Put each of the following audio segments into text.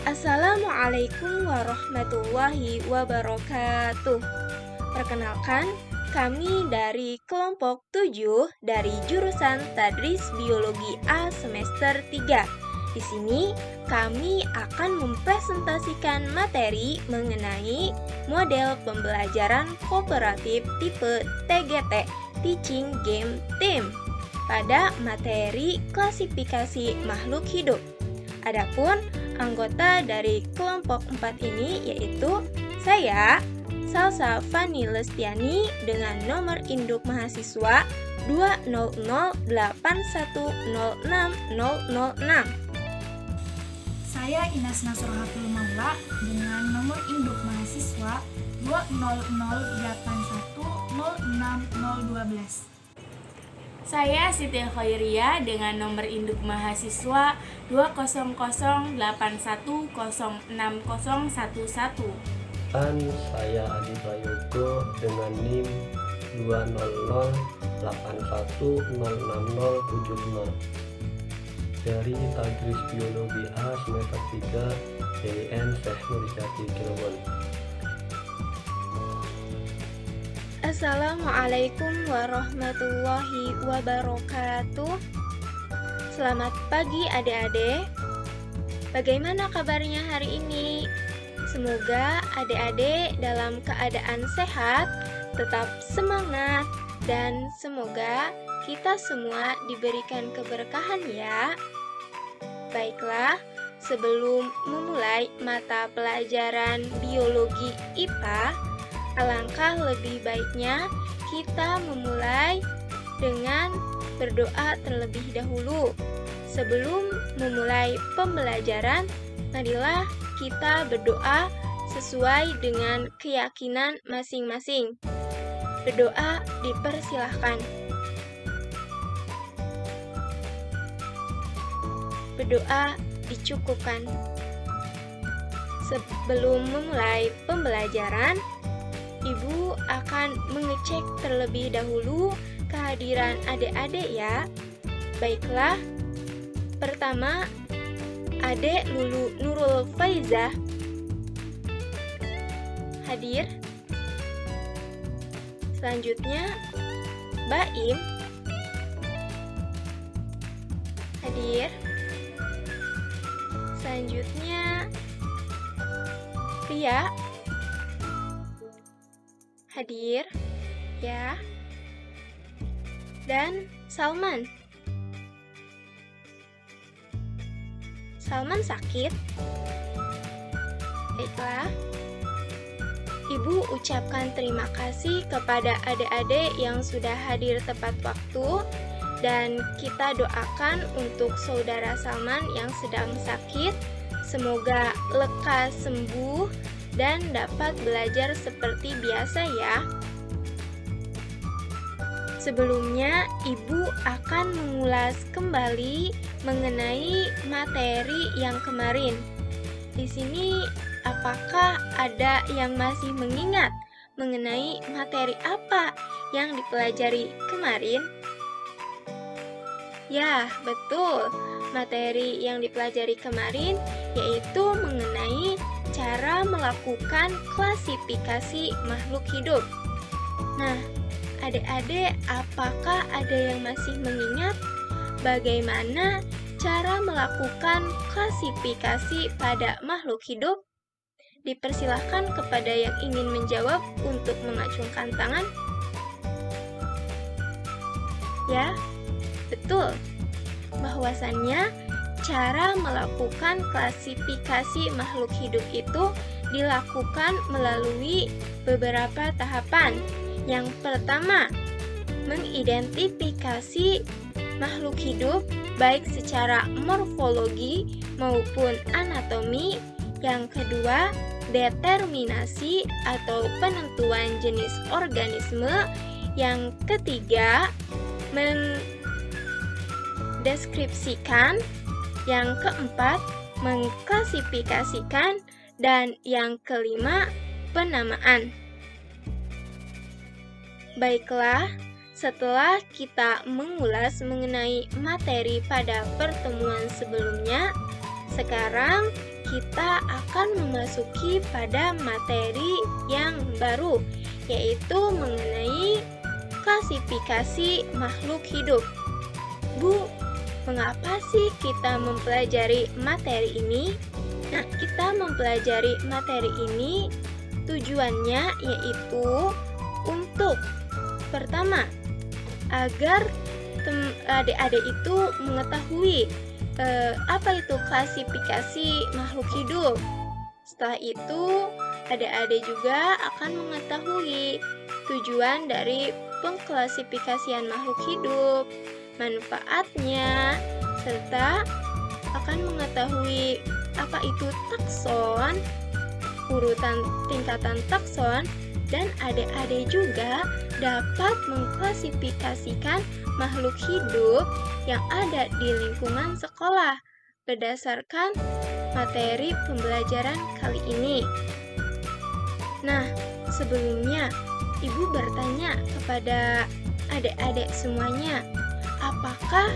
Assalamualaikum warahmatullahi wabarakatuh. Perkenalkan, kami dari kelompok 7 dari jurusan Tadris Biologi A semester 3. Di sini kami akan mempresentasikan materi mengenai model pembelajaran kooperatif tipe TGT, Teaching Game Team, pada materi klasifikasi makhluk hidup. Adapun anggota dari kelompok 4 ini yaitu saya, Salsa Fani Lestiani dengan nomor induk mahasiswa 20081060006. Saya Inas Nasrohatul Maula dengan nomor induk mahasiswa 20081060012. Saya Siti Khairia dengan nomor induk mahasiswa 20081060011. Dan saya Adi Prayogo dengan NIM 20081060070 dari Tadris Biologi A semester 3 DIN Syekh Nurjati Cirebon. Assalamualaikum warahmatullahi wabarakatuh. Selamat pagi adik-adik. Bagaimana kabarnya hari ini? Semoga adik-adik dalam keadaan sehat, tetap semangat, dan semoga kita semua diberikan keberkahan ya. Baiklah, sebelum memulai mata pelajaran biologi IPA, alangkah lebih baiknya kita memulai dengan berdoa terlebih dahulu. Sebelum memulai pembelajaran, marilah kita berdoa sesuai dengan keyakinan masing-masing. Berdoa dipersilahkan. Berdoa dicukupkan. Sebelum memulai pembelajaran, Ibu akan mengecek terlebih dahulu kehadiran adik-adik ya. Baiklah, pertama, Adik Lulu Nurul Faizah hadir. Selanjutnya, Baim hadir. Selanjutnya, Ria hadir ya, dan Salman sakit. Baiklah, Ibu ucapkan terima kasih kepada adik-adik yang sudah hadir tepat waktu, dan kita doakan untuk saudara Salman yang sedang sakit, semoga lekas sembuh dan dapat belajar seperti biasa ya. Sebelumnya, Ibu akan mengulas kembali mengenai materi yang kemarin. Di sini, apakah ada yang masih mengingat mengenai materi apa yang dipelajari kemarin? Ya, betul. Materi yang dipelajari kemarin yaitu mengenai cara melakukan klasifikasi makhluk hidup. Nah, adik-adik, apakah ada yang masih mengingat bagaimana cara melakukan klasifikasi pada makhluk hidup? Dipersilahkan kepada yang ingin menjawab untuk mengacungkan tangan. Ya, betul. Bahwasannya cara melakukan klasifikasi makhluk hidup itu dilakukan melalui beberapa tahapan. Yang pertama, mengidentifikasi makhluk hidup baik secara morfologi maupun anatomi. Yang kedua, determinasi atau penentuan jenis organisme. Yang ketiga, mendeskripsikan. Yang keempat, mengklasifikasikan. Dan yang kelima, penamaan. Baiklah, setelah kita mengulas mengenai materi pada pertemuan sebelumnya, sekarang kita akan memasuki pada materi yang baru, yaitu mengenai klasifikasi makhluk hidup. Bu, mengapa sih kita mempelajari materi ini? Nah, kita mempelajari materi ini tujuannya yaitu untuk pertama, agar adik-adik itu mengetahui apa itu klasifikasi makhluk hidup. Setelah itu, adik-adik juga akan mengetahui tujuan dari pengklasifikasian makhluk hidup, manfaatnya, serta akan mengetahui apa itu takson, urutan tingkatan takson, dan adik-adik juga dapat mengklasifikasikan makhluk hidup yang ada di lingkungan sekolah berdasarkan materi pembelajaran kali ini. Nah, sebelumnya Ibu bertanya kepada adik-adik semuanya, apakah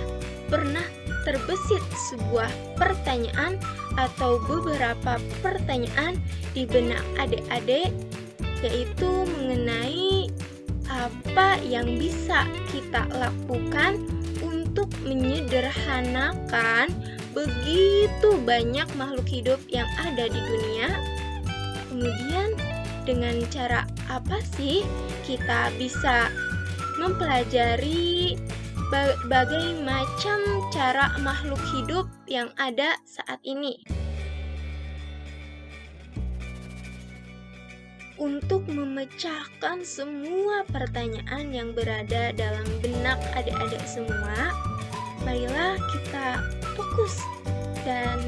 pernah terbesit sebuah pertanyaan atau beberapa pertanyaan di benak adik-adik, yaitu mengenai apa yang bisa kita lakukan untuk menyederhanakan begitu banyak makhluk hidup yang ada di dunia. Kemudian dengan cara apa sih kita bisa mempelajari berbagai macam cara makhluk hidup yang ada saat ini? Untuk memecahkan semua pertanyaan yang berada dalam benak adik-adik semua, marilah kita fokus dan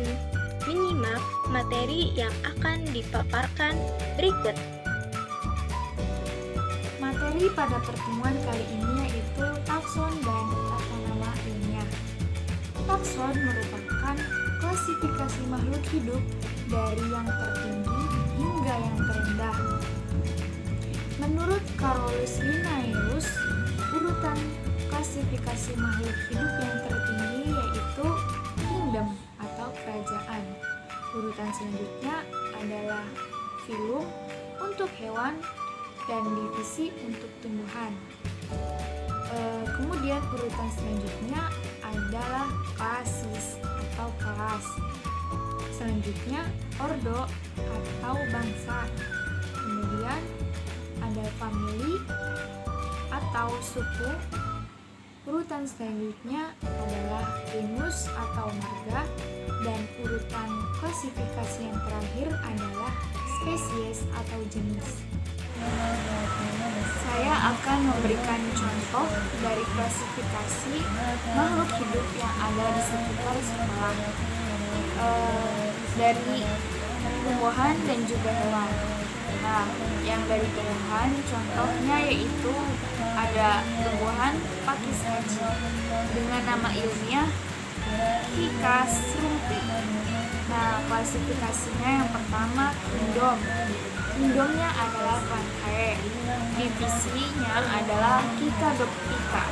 menyimak materi yang akan dipaparkan berikut. Materi pada pertemuan kali ini yaitu takson dan tata nama ilmiah. Takson merupakan klasifikasi makhluk hidup dari yang tertinggi hingga yang terendah. Menurut Carolus Linnaeus, urutan klasifikasi makhluk hidup yang tertinggi yaitu kingdom atau kerajaan. Urutan selanjutnya adalah filum untuk hewan dan divisi untuk tumbuhan. Kemudian urutan selanjutnya adalah klasis atau kelas. Selanjutnya ordo atau bangsa. Kemudian ada famili atau suku. Urutan selanjutnya adalah genus atau marga, dan urutan klasifikasi yang terakhir adalah spesies atau jenis. Saya akan memberikan contoh dari klasifikasi makhluk hidup yang ada di sekitar sekolah, dari tumbuhan dan juga hewan. Nah, yang dari tumbuhan contohnya yaitu ada tumbuhan pakis haji dengan nama ilmiah Ficus rumpi. Nah, klasifikasinya yang pertama kingdom. Kingdomnya adalah bangkai. Divisinya adalah Kikadoptika.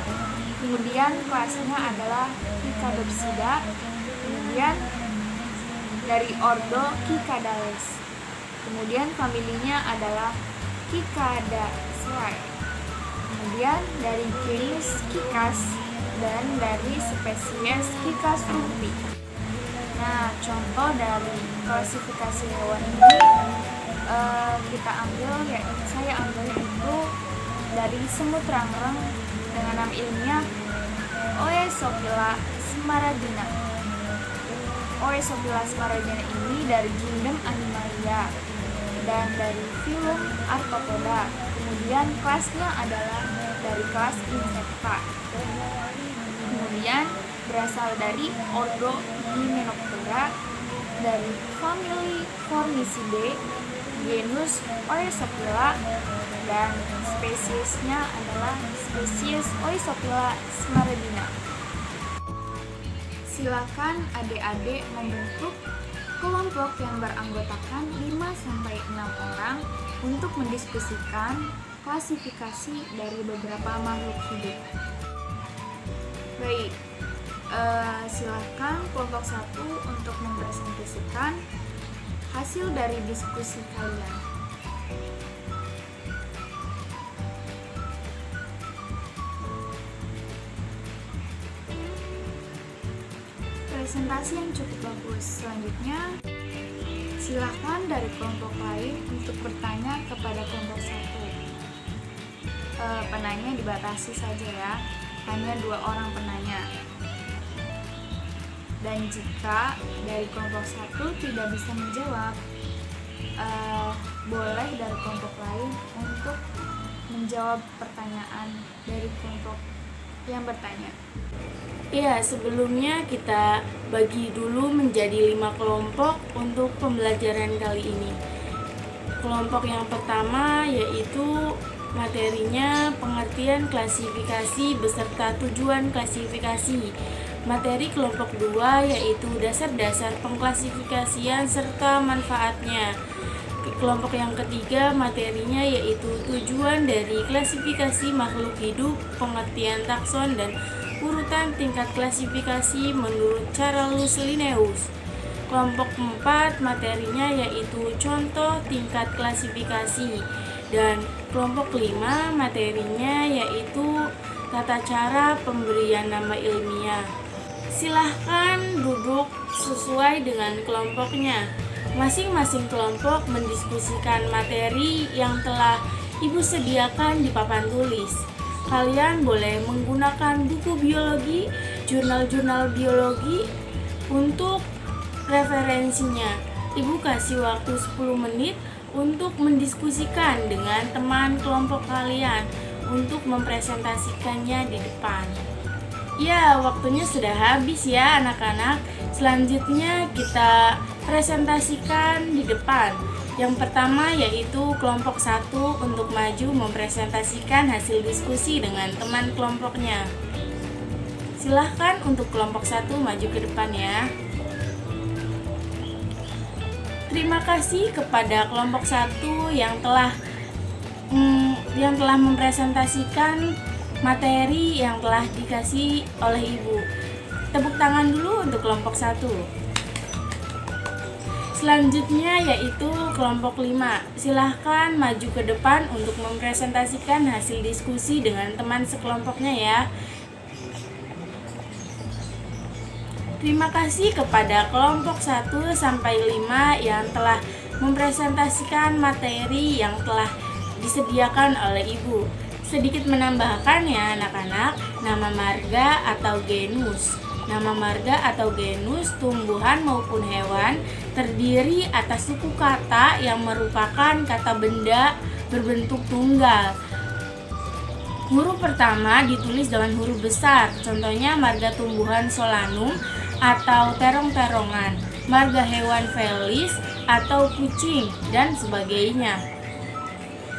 Kemudian kelasnya adalah Kikadopsida. Kemudian dari ordo Kikadales. Kemudian familinya adalah Kikadaceae. Kemudian dari genus Kikas dan dari spesies Ficus rumpi. Nah, contoh dari klasifikasi hewan ini saya ambil itu dari semut rangrang dengan nama ilmiah Oesophila smaradina. Oesophila smaradina ini dari kingdom Animalia dan dari filum Arthropoda. Kemudian kelasnya adalah dari kelas Insecta. Kemudian berasal dari ordo Hymenoptera, dari famili Formicidae, genus Oesophila, dan spesiesnya adalah spesies Oesophila smaradina. Silakan adik-adik membentuk kelompok yang beranggotakan 5-6 orang untuk mendiskusikan klasifikasi dari beberapa makhluk hidup. Baik, silakan kelompok 1 untuk mempresentasikan hasil dari diskusi kalian. Presentasi yang cukup bagus. Selanjutnya, silakan dari kelompok lain untuk bertanya kepada kelompok satu. Penanya dibatasi saja ya, hanya 2 orang penanya. Dan jika dari kelompok satu tidak bisa menjawab, boleh dari kelompok lain untuk menjawab pertanyaan dari kelompok yang bertanya. Ya, sebelumnya kita bagi dulu menjadi 5 kelompok untuk pembelajaran kali ini. Kelompok yang pertama yaitu materinya pengertian klasifikasi beserta tujuan klasifikasi. Materi kelompok 2 yaitu dasar-dasar pengklasifikasian serta manfaatnya. Kelompok yang ketiga materinya yaitu tujuan dari klasifikasi makhluk hidup, pengertian takson dan urutan tingkat klasifikasi menurut Charles Linnaeus. Kelompok 4 materinya yaitu contoh tingkat klasifikasi, dan kelompok 5 materinya yaitu tata cara pemberian nama ilmiah. Silahkan duduk sesuai dengan kelompoknya. Masing-masing kelompok mendiskusikan materi yang telah Ibu sediakan di papan tulis. Kalian boleh menggunakan buku biologi, jurnal-jurnal biologi untuk referensinya. Ibu kasih waktu 10 menit untuk mendiskusikan dengan teman kelompok kalian untuk mempresentasikannya di depan. Ya, waktunya sudah habis ya anak-anak. Selanjutnya kita presentasikan di depan. Yang pertama yaitu kelompok 1 untuk maju mempresentasikan hasil diskusi dengan teman kelompoknya. Silahkan untuk kelompok 1 maju ke depan ya. Terima kasih kepada kelompok 1 yang telah mempresentasikan materi yang telah dikasih oleh Ibu. Tepuk tangan dulu untuk kelompok 1. Selanjutnya yaitu kelompok 5. Silahkan maju ke depan untuk mempresentasikan hasil diskusi dengan teman sekelompoknya ya. Terima kasih kepada kelompok 1 sampai 5 yang telah mempresentasikan materi yang telah disediakan oleh Ibu. Sedikit menambahkan ya anak-anak, nama marga atau genus. Nama marga atau genus tumbuhan maupun hewan terdiri atas suku kata yang merupakan kata benda berbentuk tunggal. Huruf pertama ditulis dengan huruf besar, contohnya marga tumbuhan Solanum atau terong-terongan, marga hewan Felis atau kucing, dan sebagainya.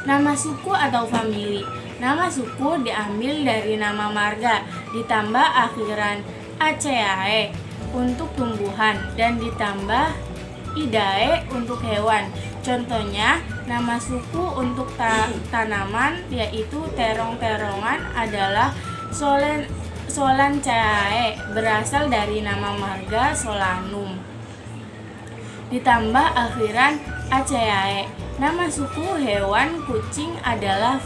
Nama suku atau famili. Nama suku diambil dari nama marga, ditambah akhiran aceae untuk tumbuhan dan ditambah idae untuk hewan. Contohnya, nama suku untuk tanaman yaitu terong-terongan adalah Solancae, berasal dari nama marga Solanum. Ditambah akhiran aceae. Nama suku hewan kucing adalah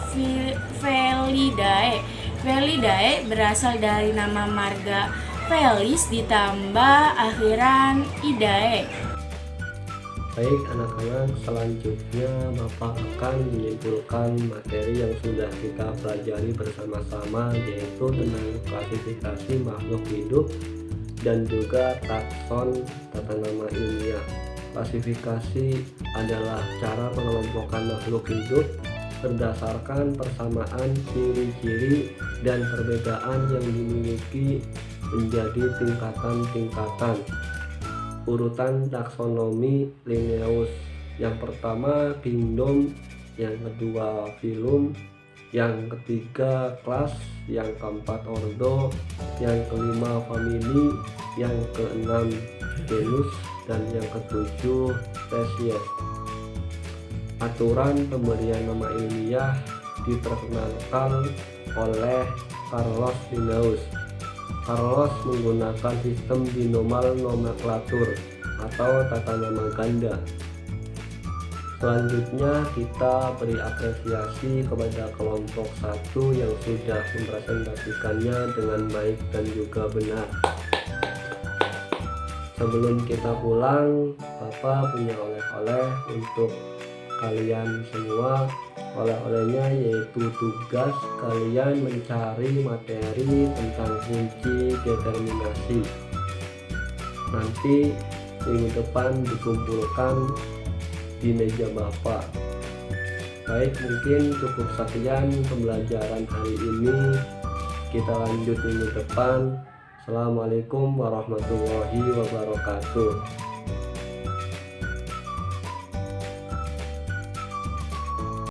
Felidae. Felidae berasal dari nama marga Felis ditambah akhiran idae. Baik anak-anak, selanjutnya Bapak akan menyimpulkan materi yang sudah kita pelajari bersama-sama, yaitu tentang klasifikasi makhluk hidup dan juga takson tata nama ilmiah. Klasifikasi adalah cara pengelompokan makhluk hidup berdasarkan persamaan ciri-ciri dan perbedaan yang dimiliki menjadi tingkatan-tingkatan. Urutan taksonomi Linnaeus. Yang pertama kingdom, yang kedua filum, yang ketiga kelas, yang keempat ordo, yang kelima famili, yang keenam genus, dan yang ketujuh spesies. Aturan pemberian nama ilmiah diperkenalkan oleh Charles Linnaeus. Charles menggunakan sistem binomal nomenklatur atau tata nama ganda. Selanjutnya kita beri apresiasi kepada kelompok 1 yang sudah mempresentasikannya dengan baik dan juga benar. Sebelum kita pulang, Bapak punya oleh-oleh untuk kalian semua. Oleh-olehnya yaitu tugas kalian mencari materi tentang kunci determinasi. Nanti minggu depan dikumpulkan di meja Bapak. Baik, mungkin cukup sekian pembelajaran hari ini. Kita lanjut minggu depan. Assalamualaikum warahmatullahi wabarakatuh.